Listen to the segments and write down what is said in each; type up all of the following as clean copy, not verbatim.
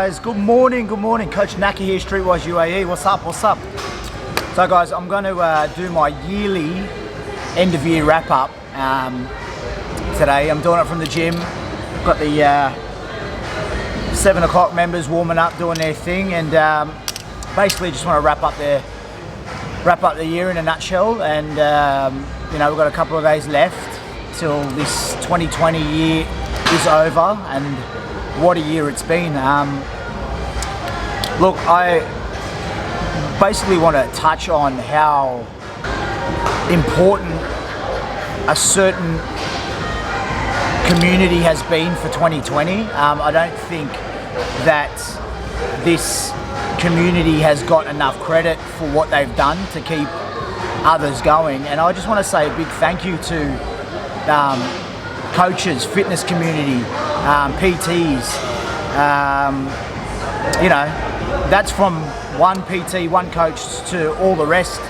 Guys, good morning, Coach Naki here, Streetwise UAE. What's up? So guys, I'm going to do my yearly end of year wrap up today. I'm doing it from the gym. Got the 7 o'clock members warming up, doing their thing, and basically just want to wrap up the year in a nutshell. And you know, we've got a couple of days left till this 2020 year is over, and what a year it's been. Look, I basically want to touch on how important a certain community has been for 2020. I don't think that this community has got enough credit for what they've done to keep others going, and I just want to say a big thank you to coaches, fitness community, PTs. You know, that's from one PT, one coach to all the rest.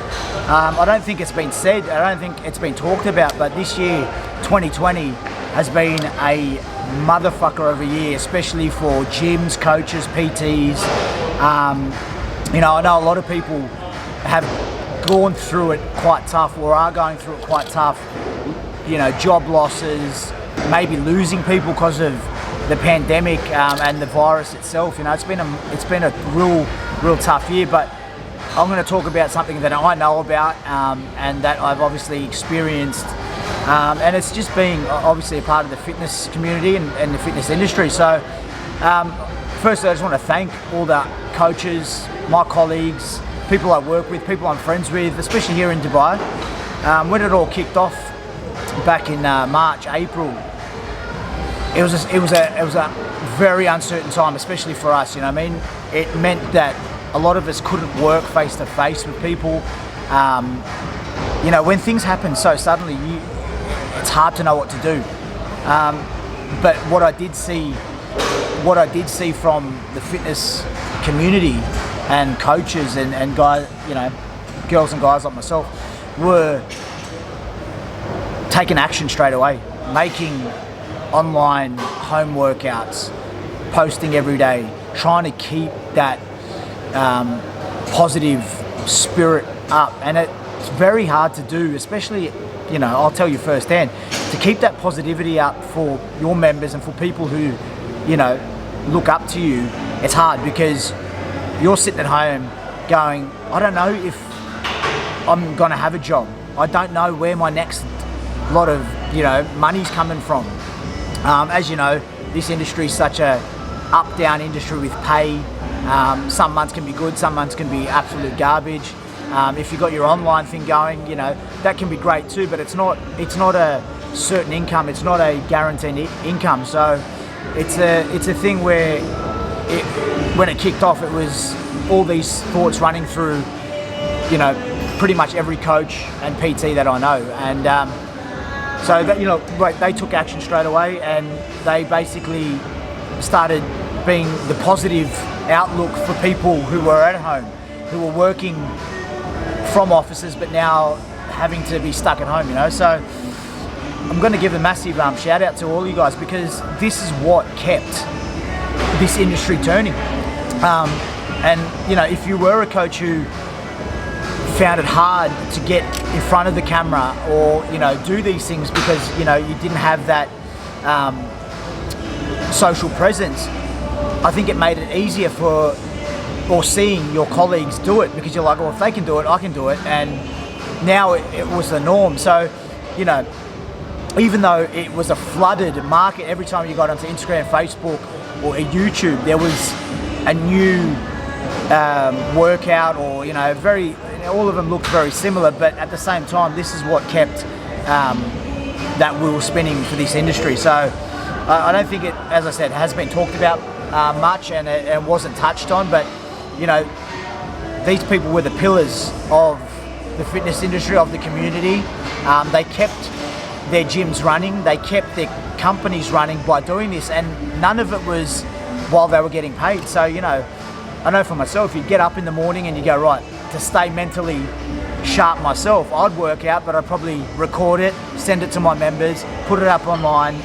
I don't think it's been said, I don't think it's been talked about, but this year, 2020, has been a motherfucker of a year, especially for gyms, coaches, PTs. You know, I know a lot of people have gone through it quite tough, or are going through it quite tough. You know, job losses, maybe losing people because of the pandemic and the virus itself. You know, it's been a real tough year. But I'm going to talk about something that I know about and that I've obviously experienced, and it's just being obviously a part of the fitness community and the fitness industry. So firstly, I just want to thank all the coaches, my colleagues, people I work with, people I'm friends with, especially here in Dubai. When it all kicked off back in March, April, it was a very uncertain time, especially for us. You know what I mean? It meant that a lot of us couldn't work face to face with people. You know, when things happen so suddenly, it's hard to know what to do. But what I did see from the fitness community and coaches and guys, you know, girls and guys like myself, were taking action straight away, making online home workouts, posting every day, trying to keep that positive spirit up. And it's very hard to do, especially, you know, I'll tell you firsthand, to keep that positivity up for your members and for people who, you know, look up to you. It's hard because you're sitting at home going, I don't know if I'm gonna have a job. I don't know where my next lot of, you know, money's coming from. As you know, this industry is such a up-down industry with pay. Some months can be good, some months can be absolute garbage. If you've got your online thing going, you know, that can be great too, but it's not a certain income, it's not a guaranteed income. So it's a thing where when it kicked off, it was all these thoughts running through, you know, pretty much every coach and PT that I know. And so that, you know, they took action straight away, and they basically started being the positive outlook for people who were at home, who were working from offices but now having to be stuck at home, you know. So I'm going to give a massive shout out to all you guys, because this is what kept this industry turning. And you know, if you were a coach who found it hard to get in front of the camera, or, you know, do these things because, you know, you didn't have that social presence, I think it made it easier for, or seeing your colleagues do it, because you're like, well, if they can do it, I can do it. And now it was the norm. So, you know, even though it was a flooded market, every time you got onto Instagram, Facebook, or YouTube, there was a new workout, or, you know, all of them looked very similar, but at the same time, this is what kept that wheel spinning for this industry. So I don't think it, as I said, has been talked about much, and it wasn't touched on, but, you know, these people were the pillars of the fitness industry, of the community. They kept their gyms running, they kept their companies running by doing this, and none of it was while they were getting paid. So, you know, I know for myself, you'd get up in the morning and you go, right, to stay mentally sharp myself, I'd work out, but I'd probably record it, send it to my members, put it up online,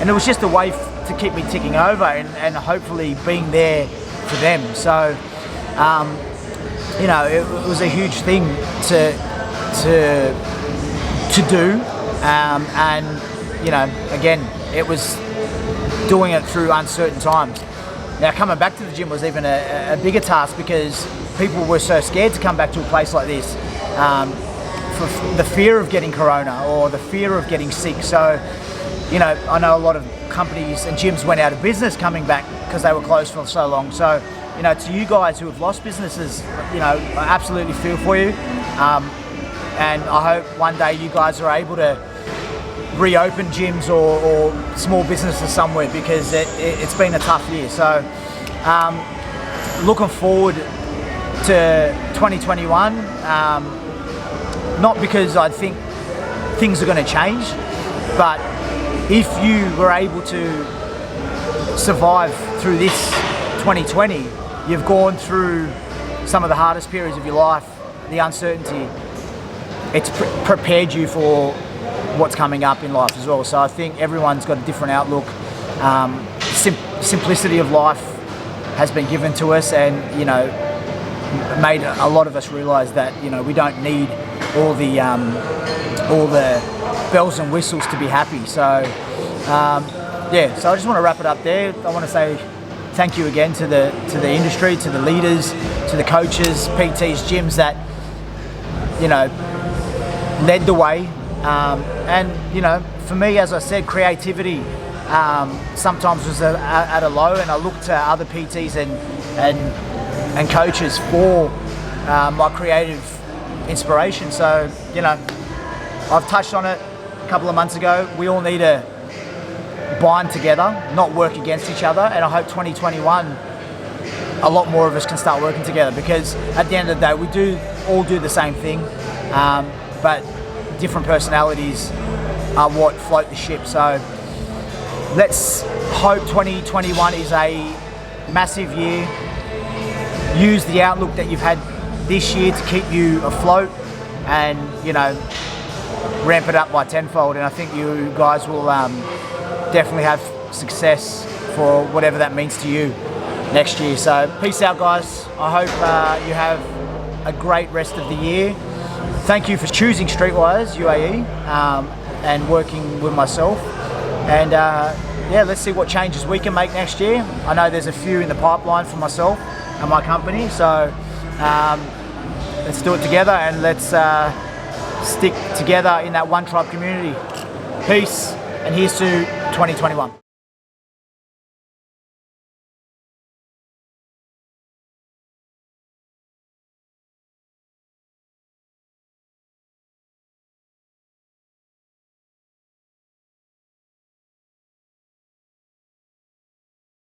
and it was just a way to keep me ticking over and hopefully being there for them. So, you know, it was a huge thing to do, and you know, again, it was doing it through uncertain times. Now, coming back to the gym was even a bigger task because people were so scared to come back to a place like this, for the fear of getting corona or the fear of getting sick. So, you know, I know a lot of companies and gyms went out of business coming back because they were closed for so long. So, you know, to you guys who have lost businesses, you know, I absolutely feel for you. And I hope one day you guys are able to reopen gyms or small businesses somewhere, because it's been a tough year. So looking forward to 2021, not because I think things are going to change, but if you were able to survive through this 2020, you've gone through some of the hardest periods of your life, the uncertainty, it's prepared you for what's coming up in life as well. So I think everyone's got a different outlook. Simplicity of life has been given to us, and you know, made a lot of us realise that, you know, we don't need all the bells and whistles to be happy. So yeah, so I just want to wrap it up there. I want to say thank you again to the industry, to the leaders, to the coaches, PTs, gyms that, you know, led the way. And you know, for me, as I said, creativity sometimes was at a low, and I looked to other PTs and coaches for my creative inspiration. So, you know, I've touched on it a couple of months ago. We all need to bind together, not work against each other, and I hope 2021 a lot more of us can start working together, because at the end of the day we all do the same thing, but different personalities are what float the ship. So let's hope 2021 is a massive year. Use the outlook that you've had this year to keep you afloat, and you know, ramp it up by tenfold. And I think you guys will definitely have success for whatever that means to you next year. So peace out, guys. I hope you have a great rest of the year. Thank you for choosing Streetwise UAE and working with myself. And yeah, let's see what changes we can make next year. I know there's a few in the pipeline for myself and my company. So let's do it together, and let's stick together in that one tribe community. Peace, and here's to 2021.